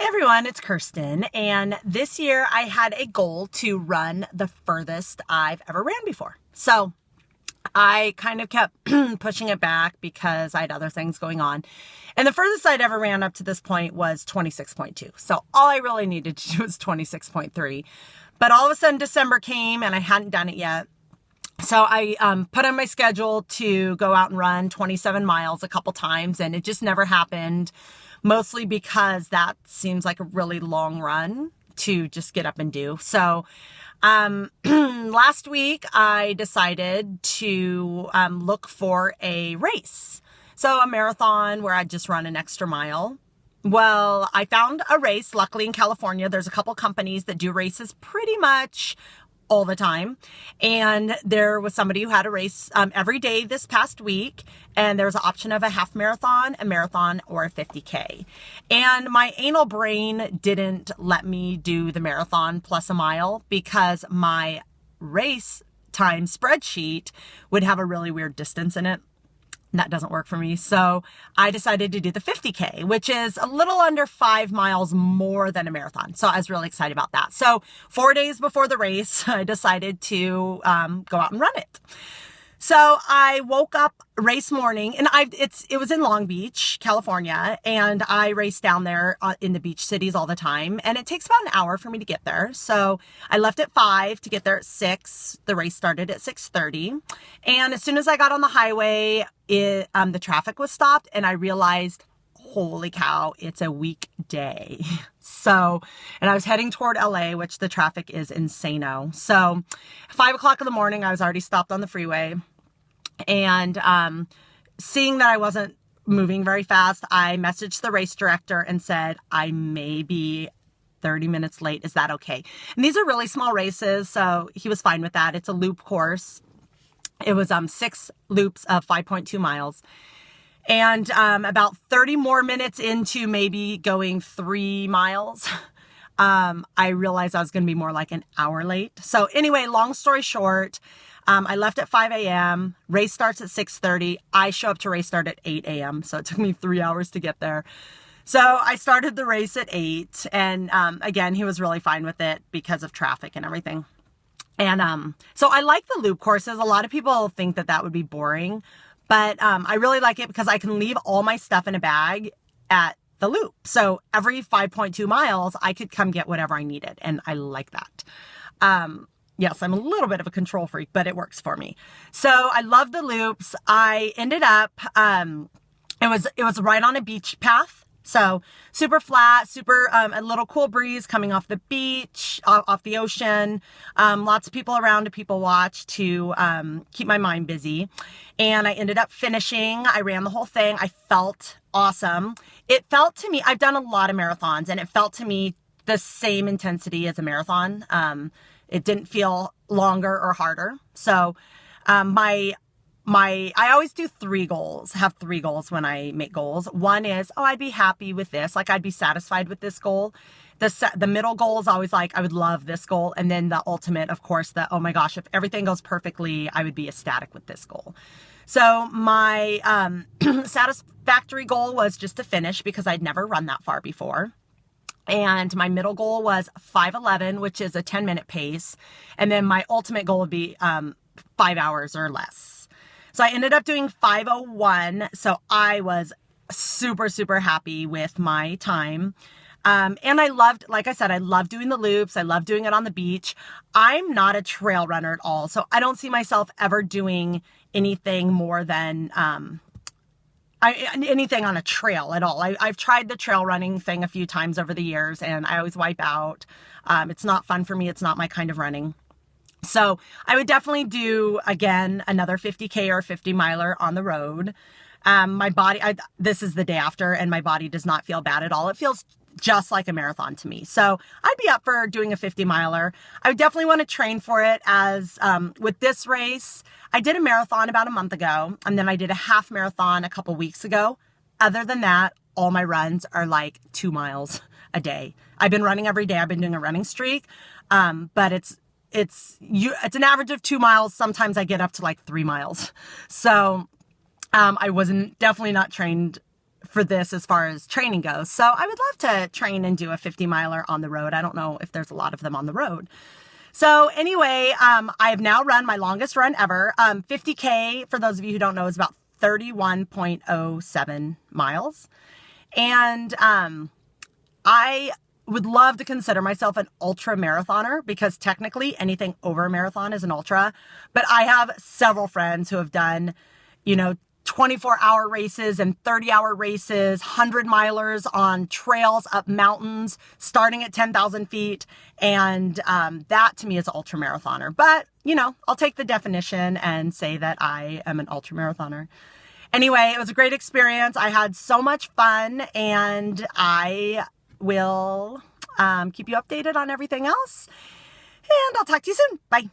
Everyone, it's Kirsten, and this year I had a goal to run the furthest I've ever ran before. So I kind of kept pushing it back because I had other things going on. And the furthest I'd ever ran up to this point was 26.2. So all I really needed to do was 26.3. But all of a sudden December came and I hadn't done it yet. So I put on my schedule to go out and run 27 miles a couple times, and it just never happened. Mostly because that seems like a really long run to just get up and do. So last week I decided to look for a race. So a marathon where I'd just run an extra mile. Well, I found a race, luckily in California. There's a couple companies that do races pretty much all the time. And there was somebody who had a race every day this past week. And there was an option of a half marathon, a marathon, or a 50K. And my anal brain didn't let me do the marathon plus a mile because my race time spreadsheet would have a really weird distance in it. That doesn't work for me. So I decided to do the 50K, which is a little under 5 miles more than a marathon. So I was really excited about that. So 4 days before the race, I decided to go out and run it. So I woke up race morning, and it was in Long Beach, California, and I race down there in the beach cities all the time, and it takes about an hour for me to get there. So I left at 5 to get there at 6. The race started at 6:30, and as soon as I got on the highway, the traffic was stopped, and I realized, holy cow, it's a weekday. So, and I was heading toward LA, which the traffic is insano. So 5 o'clock in the morning, I was already stopped on the freeway, and seeing that I wasn't moving very fast, I messaged the race director and said, I may be 30 minutes late. Is that okay? And these are really small races, so he was fine with that. It's a loop course. It was 6 loops of 5.2 miles. And about 30 more minutes into maybe going 3 miles, I realized I was going to be more like an hour late. So anyway, long story short, I left at 5 a.m. Race starts at 6:30. I show up to race start at 8 a.m. So it took me 3 hours to get there. So I started the race at 8. And again, he was really fine with it because of traffic and everything. And so I like the loop courses. A lot of people think that that would be boring. But I really like it because I can leave all my stuff in a bag at the loop. So every 5.2 miles, I could come get whatever I needed. And I like that. Yes, I'm a little bit of a control freak, but it works for me. So I love the loops. I ended up, it was right on a beach path. So super flat, a little cool breeze coming off the beach, off the ocean. Lots of people around to people watch to keep my mind busy. And I ended up finishing. I ran the whole thing. I felt awesome. It felt to me, I've done a lot of marathons, and it felt to me the same intensity as a marathon. It didn't feel longer or harder. So I always do 3 goals, have 3 goals when I make goals. One is, I'd be happy with this. Like, I'd be satisfied with this goal. The middle goal is always like, I would love this goal. And then the ultimate, of course, oh my gosh, if everything goes perfectly, I would be ecstatic with this goal. So my satisfactory goal was just to finish because I'd never run that far before. And my middle goal was 5:11, which is a 10-minute pace. And then my ultimate goal would be 5 hours or less. So I ended up doing 5:01. So I was super, super happy with my time. And I loved, like I said, I love doing the loops. I love doing it on the beach. I'm not a trail runner at all. So I don't see myself ever doing anything more than, anything on a trail at all. I've tried the trail running thing a few times over the years, and I always wipe out. It's not fun for me. It's not my kind of running. So I would definitely do, again, another 50K or 50 miler on the road. My body, this is the day after, and my body does not feel bad at all. It feels just like a marathon to me. So I'd be up for doing a 50 miler. I would definitely want to train for it as, with this race, I did a marathon about a month ago, and then I did a half marathon a couple weeks ago. Other than that, all my runs are like 2 miles a day. I've been running every day. I've been doing a running streak. But it's an average of 2 miles. Sometimes I get up to like 3 miles. So, I wasn't definitely not trained for this as far as training goes. So I would love to train and do a 50 miler on the road. I don't know if there's a lot of them on the road. So anyway, I have now run my longest run ever. 50K, for those of you who don't know, is about 31.07 miles. And I would love to consider myself an ultra marathoner, because technically anything over a marathon is an ultra. But I have several friends who have done, 24-hour races and 30-hour races, 100-milers on trails up mountains, starting at 10,000 feet. And that to me is an ultra marathoner. But, I'll take the definition and say that I am an ultra marathoner. Anyway, it was a great experience. I had so much fun, and I will keep you updated on everything else. And I'll talk to you soon. Bye.